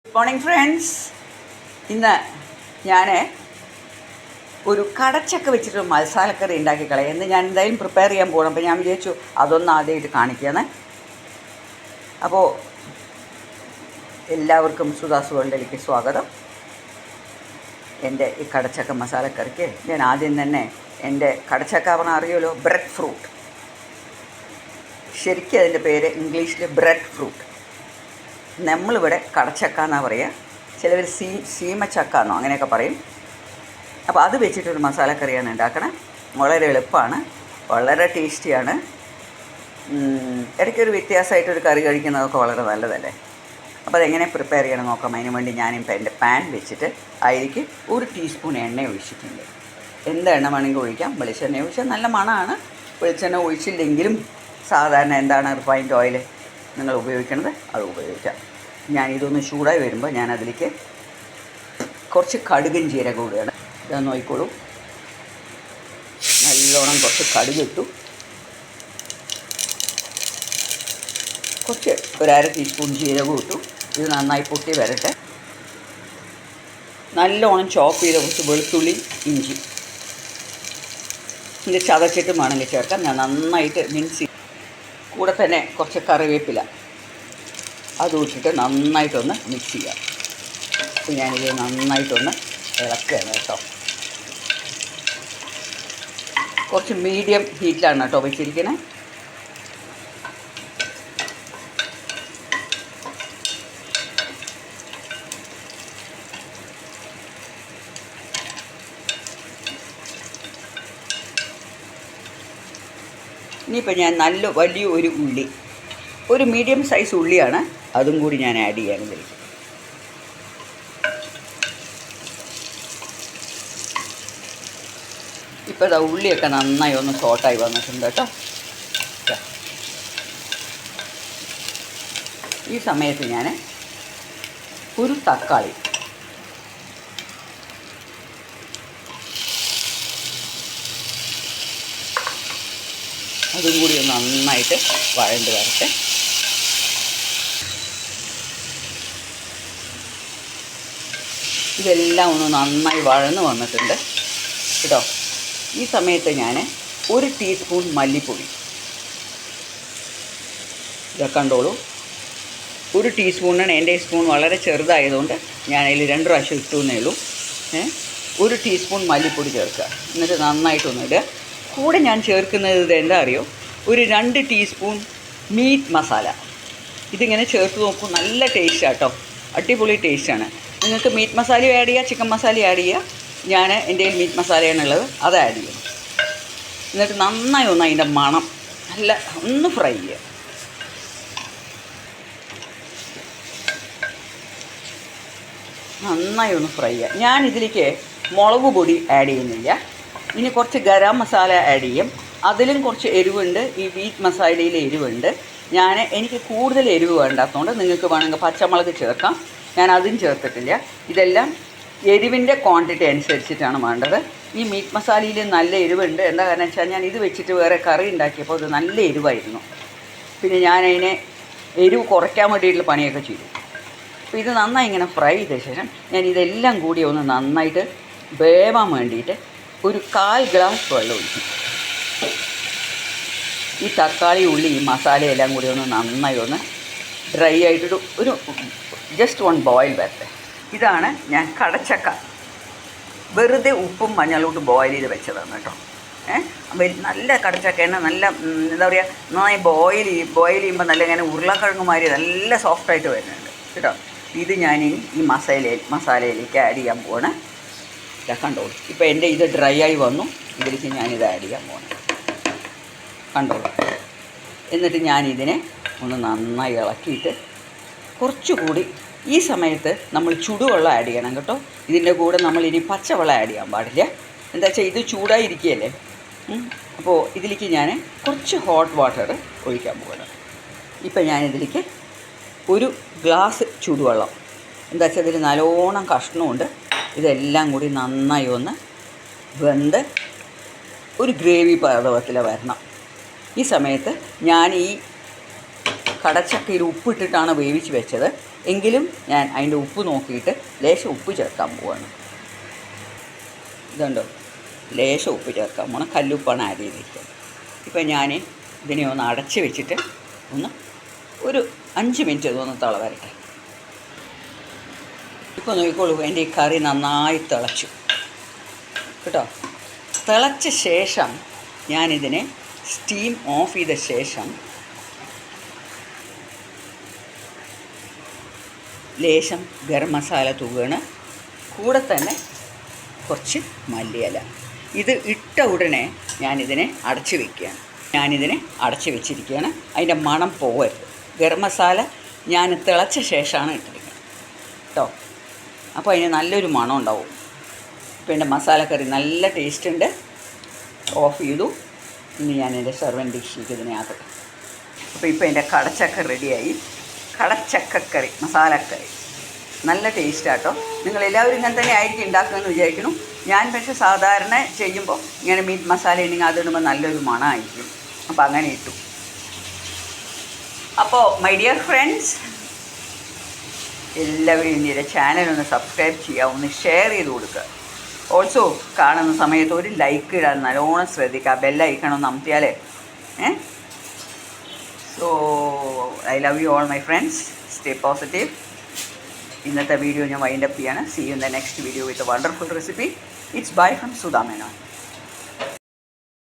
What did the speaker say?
Good morning friends. ഇന്ന് ഞാൻ ഒരു കടച്ചക്ക വെച്ചിട്ട് മസാലക്കറി ഉണ്ടാക്കി കളയാം. ഇന്ന് ഞാൻ എന്തായാലും പ്രിപ്പയർ ചെയ്യാൻ പോകണം. അപ്പോൾ ഞാൻ വിചാരിച്ചു അതൊന്ന് ആദ്യമായിട്ട് കാണിക്കുകയാണ്. അപ്പോൾ എല്ലാവർക്കും സുധാസ് വേൾഡിലേക്ക് സ്വാഗതം. എൻ്റെ ഈ കടച്ചക്ക മസാലക്കറിക്ക് ഞാൻ ആദ്യം തന്നെ എൻ്റെ കടച്ചക്ക പറഞ്ഞാൽ അറിയുമല്ലോ, ബ്രെഡ് ഫ്രൂട്ട്. ശരിക്കും അതിൻ്റെ പേര് ഇംഗ്ലീഷിൽ ബ്രെഡ് ഫ്രൂട്ട്. നമ്മളിവിടെ കടച്ചക്ക എന്നാണ് പറയുക. ചിലവർ സീമച്ചക്ക എന്നോ അങ്ങനെയൊക്കെ പറയും. അപ്പോൾ അത് വെച്ചിട്ടൊരു മസാലക്കറിയാണ് ഉണ്ടാക്കണേ. വളരെ എളുപ്പമാണ്, വളരെ ടേസ്റ്റിയാണ്. ഇടയ്ക്കൊരു വ്യത്യാസമായിട്ടൊരു കറി കഴിക്കുന്നതൊക്കെ വളരെ നല്ലതല്ലേ. അപ്പോൾ അതെങ്ങനെ പ്രിപ്പയർ ചെയ്യണം നോക്കാം. അതിന് വേണ്ടി ഞാനിപ്പോൾ എൻ്റെ പാൻ വെച്ചിട്ട് അതിലേക്ക് 1 ടീസ്പൂൺ എണ്ണ ഒഴിച്ചിട്ടുണ്ട്. എന്ത് എണ്ണ വേണമെങ്കിൽ ഒഴിക്കാം. വെളിച്ചെണ്ണ ഒഴിച്ചാൽ നല്ല മണമാണ്. വെളിച്ചെണ്ണ ഒഴിച്ചില്ലെങ്കിലും സാധാരണ എന്താണ് റിഫൈൻഡ് ഓയിൽ നിങ്ങൾ ഉപയോഗിക്കുന്നത് അത് ഉപയോഗിക്കാം. ഞാനിതൊന്ന് ചൂടായി വരുമ്പോൾ ഞാനതിലേക്ക് കുറച്ച് കടുകും ജീരകവും ഇടുകയാണ്. ഇതൊന്ന് നോക്കിക്കോളൂ. നല്ലോണം കുറച്ച് കടുക് ഇട്ടു. കുറച്ച് 1/2 ടീസ്പൂൺ ജീരകവും ഇട്ടു. ഇത് നന്നായി പൊട്ടി വരട്ടെ. നല്ലോണം ചോപ്പ് ചെയ്ത കുറച്ച് വെളുത്തുള്ളി, ഇഞ്ചി ഇത് ചതച്ചിട്ട് വേണമെങ്കിൽ ചേർക്കാം. ഞാൻ നന്നായിട്ട് മിക്സ് ചെയ്യും. കൂടെ തന്നെ കുറച്ച് കറിവേപ്പില അതും ഇട്ടിട്ട് നന്നായിട്ടൊന്ന് മിക്സ് ചെയ്യാം. അപ്പോൾ ഞാനിത് നന്നായിട്ടൊന്ന് ഇളക്കുകയാണ് കേട്ടോ. കുറച്ച് മീഡിയം ഹീറ്റിലാണ് കേട്ടോ വെച്ചിരിക്കുന്നത്. ഇനിയിപ്പോൾ ഞാൻ വലിയ ഒരു ഉള്ളി, ഒരു മീഡിയം സൈസ് ഉള്ളിയാണ്, അതും കൂടി ഞാൻ ആഡ് ചെയ്യാണ് ഇതിലേക്ക്. ഇപ്പോൾ ഇതാ ഉള്ളിയൊക്കെ നന്നായി ഒന്ന് സോട്ടായി വന്നിട്ടുണ്ട് കേട്ടോ. ഈ സമയത്ത് ഞാൻ ഒരു തക്കാളി അതും കൂടി ഒന്ന് നന്നായിട്ട് വഴണ്ട് വരട്ടെ. ഇതെല്ലാം ഒന്ന് നന്നായി വഴന്ന് വന്നിട്ടുണ്ട് കേട്ടോ. ഈ സമയത്ത് ഞാൻ 1 ടീസ്പൂൺ മല്ലിപ്പൊടി, ഇതൊക്കെ കണ്ടോളൂ. 1 ടീസ്പൂണാണ്. എൻ്റെ സ്പൂൺ വളരെ ചെറുതായതുകൊണ്ട് ഞാൻ അതിൽ 2 പ്രാവശ്യം ഇട്ടു എന്നേ ഉള്ളൂ. 1 ടീസ്പൂൺ മല്ലിപ്പൊടി ചേർക്കുക. എന്നിട്ട് നന്നായിട്ടൊന്ന് ഇടുക. കൂടെ ഞാൻ ചേർക്കുന്നത് ഇത് എന്താ അറിയോ, ഒരു 2 ടീസ്പൂൺ മീറ്റ് മസാല. ഇതിങ്ങനെ ചേർത്ത് നോക്കൂ, നല്ല ടേസ്റ്റാണ് കേട്ടോ. അടിപൊളി ടേസ്റ്റാണ്. നിങ്ങൾക്ക് മീറ്റ് മസാല ആഡ് ചെയ്യുക, ചിക്കൻ മസാല ആഡ് ചെയ്യുക. ഞാൻ എൻ്റെ മീറ്റ് മസാലയാണുള്ളത്, അത് ആഡ് ചെയ്യണം. എന്നിട്ട് നന്നായി ഒന്ന് അതിൻ്റെ മണം നല്ല ഒന്ന് ഫ്രൈ ചെയ്യുക. നന്നായി ഒന്ന് ഫ്രൈ ചെയ്യുക. ഞാനിതിലേക്ക് മുളക് പൊടി ആഡ് ചെയ്യുന്നില്ല. ഇനി കുറച്ച് ഗരം മസാല ആഡ് ചെയ്യും. അതിലും കുറച്ച് എരിവുണ്ട്. ഈ മീറ്റ് മസാലയിൽ എരിവുണ്ട്. എനിക്ക് കൂടുതൽ എരിവ് വേണ്ടാത്തതുകൊണ്ട് നിങ്ങൾക്ക് വേണമെങ്കിൽ പച്ചമുളക് ചേർക്കാം. ഞാൻ അതും ചേർത്തിട്ടില്ല. ഇതെല്ലാം എരിവിൻ്റെ ക്വാണ്ടിറ്റി അനുസരിച്ചിട്ടാണ് വേണ്ടത്. ഈ മീറ്റ് മസാലയിൽ നല്ല എരിവുണ്ട്. എന്താ കാരണം വെച്ചാൽ ഞാൻ ഇത് വെച്ചിട്ട് വേറെ കറി ഉണ്ടാക്കിയപ്പോൾ അത് നല്ല എരിവായിരുന്നു. പിന്നെ ഞാനതിനെ എരിവ് കുറയ്ക്കാൻ വേണ്ടിയിട്ടുള്ള പണിയൊക്കെ ചെയ്തു. അപ്പോൾ ഇത് നന്നായി ഇങ്ങനെ ഫ്രൈ ചെയ്ത ശേഷം ഞാൻ ഇതെല്ലാം കൂടി ഒന്ന് നന്നായിട്ട് വേവാൻ വേണ്ടിയിട്ട് ഒരു 1/4 ഗ്ലാസ് വെള്ളം ഒഴിക്കും. ഈ തക്കാളി, ഉള്ളി, ഈ മസാലയെല്ലാം കൂടി ഒന്ന് നന്നായി ഒന്ന് ഡ്രൈ ആയിട്ടൊരു ജസ്റ്റ് 1 ബോയിൽ വരട്ടെ. ഇതാണ് ഞാൻ കടച്ചക്ക വെറുതെ ഉപ്പും മഞ്ഞളോട്ട് ബോയിൽ ചെയ്ത് വെച്ചതാണ് കേട്ടോ. അപ്പോൾ നല്ല കടച്ചക്കയാണ്. നല്ല എന്താ പറയുക, നന്നായി ബോയിൽ ചെയ്യുമ്പോൾ നല്ല ഇങ്ങനെ ഉരുളക്കിഴങ്ങുമാതിരി നല്ല സോഫ്റ്റായിട്ട് വരുന്നുണ്ട് കേട്ടോ. ഇത് ഞാനിനി ഈ മസാലയിലേക്ക് ആഡ് ചെയ്യാൻ പോവാണ്. കണ്ടോളൂ. ഇപ്പോൾ എൻ്റെ ഇത് ഡ്രൈ ആയി വന്നു. ഇതിലേക്ക് ഞാനിത് ആഡ് ചെയ്യാൻ പോകണം. കണ്ടോളൂ. എന്നിട്ട് ഞാനിതിനെ ഒന്ന് നന്നായി ഇളക്കിയിട്ട് കുറച്ചുകൂടി ഈ സമയത്ത് നമ്മൾ ചൂടുവെള്ളം ആഡ് ചെയ്യണം കേട്ടോ. ഇതിൻ്റെ കൂടെ നമ്മളിനി പച്ചവെള്ളം ആഡ് ചെയ്യാൻ പാടില്ല. എന്താ വെച്ചാൽ ഇത് ചൂടായിരിക്കുകയല്ലേ. അപ്പോൾ ഇതിലേക്ക് ഞാൻ കുറച്ച് ഹോട്ട് വാട്ടർ ഒഴിക്കാൻ പോകണം. ഇപ്പം ഞാനിതിലേക്ക് 1 ഗ്ലാസ് ചൂടുവെള്ളം, എന്താ വെച്ചാൽ ഇതിൽ നല്ലോണം കഷ്ണമുണ്ട്. ഇതെല്ലാം കൂടി നന്നായി ഒന്ന് വെന്ത് ഒരു ഗ്രേവി പരുവത്തിൽ വരണം. ഈ സമയത്ത് ഞാൻ ഈ കടച്ചക്കയിൽ ഉപ്പിട്ടിട്ടാണ് വേവിച്ച് വെച്ചത്. എങ്കിലും ഞാൻ അതിൻ്റെ ഉപ്പ് നോക്കിയിട്ട് ലേശം ഉപ്പ് ചേർക്കാൻ പോവാണ്. ഇതുണ്ടോ, ലേശം ഉപ്പ് ചേർക്കാൻ പോകണം. കല്ലുപ്പാണ് ആഡ് ചെയ്തിരിക്കുന്നത്. ഇപ്പം ഞാൻ ഇതിനെ ഒന്ന് അടച്ച് വെച്ചിട്ട് ഒരു 5 മിനിറ്റ് ഇതൊന്ന് തിള വരട്ടെ. ഇപ്പോൾ നോക്കിക്കോളൂ, എൻ്റെ ഈ കറി നന്നായി തിളച്ചു കേട്ടോ. തിളച്ച ശേഷം ഞാനിതിനെ സ്റ്റീം ഓഫ് ചെയ്ത ശേഷം ലേശം ഗരം മസാല തൂകയാണ്, കൂടെ തന്നെ കുറച്ച് മല്ലിയില. ഇത് ഇട്ട ഉടനെ ഞാനിതിനെ അടച്ച് വയ്ക്കുകയാണ്. അടച്ച് വെച്ചിരിക്കുകയാണ്. അതിൻ്റെ മണം പോകരുത്. ഗരം മസാല ഞാൻ തിളച്ച ശേഷമാണ് ഇട്ടിരിക്കുന്നത് കേട്ടോ. അപ്പോൾ അതിന് നല്ലൊരു മണം ഉണ്ടാവും. ഇപ്പോൾ എൻ്റെ മസാലക്കറി നല്ല ടേസ്റ്റ് ഉണ്ട്. ഓഫ് ചെയ്തു. ഇനി ഞാൻ എൻ്റെ സെർവൻ ഡിഷിലേക്ക് ഇതിനെ ആക്കട്ടെ. അപ്പോൾ ഇപ്പോൾ എൻ്റെ കടച്ചക്ക റെഡിയായി. കടച്ചക്കക്കറി, മസാലക്കറി നല്ല ടേസ്റ്റാട്ടോ. നിങ്ങളെല്ലാവരും ഇങ്ങനെ തന്നെ ആയിരിക്കും ഉണ്ടാക്കുകയെന്ന് വിചാരിക്കുന്നു. ഞാൻ പക്ഷേ സാധാരണ ചെയ്യുമ്പോൾ ഇങ്ങനെ മീറ്റ് മസാല ഉണ്ടെങ്കിൽ അതിടുമ്പോൾ നല്ലൊരു മണമായിരിക്കും. അപ്പോൾ അങ്ങനെ ഇട്ടു. അപ്പോൾ മൈ ഡിയർ ഫ്രണ്ട്സ്, എല്ലാവരും എൻ്റെ ചാനലൊന്ന് സബ്സ്ക്രൈബ് ചെയ്യുക, ഒന്ന് ഷെയർ ചെയ്ത് കൊടുക്കുക. ഓൾസോ കാണുന്ന സമയത്ത് ഒരു ലൈക്ക് ഇടാൻ നല്ലോണം ശ്രദ്ധിക്കുക. ബെല്ലൈക്കൺ ഒന്ന് അമർത്തിയാലേ. So I love you all my friends. Stay positive. ഇന്നത്തെ വീഡിയോ ഞാൻ വൈൻഡപ്പ് ചെയ്യാണ്. See you in the next video with a wonderful recipe. It's bye from Sudha Menon.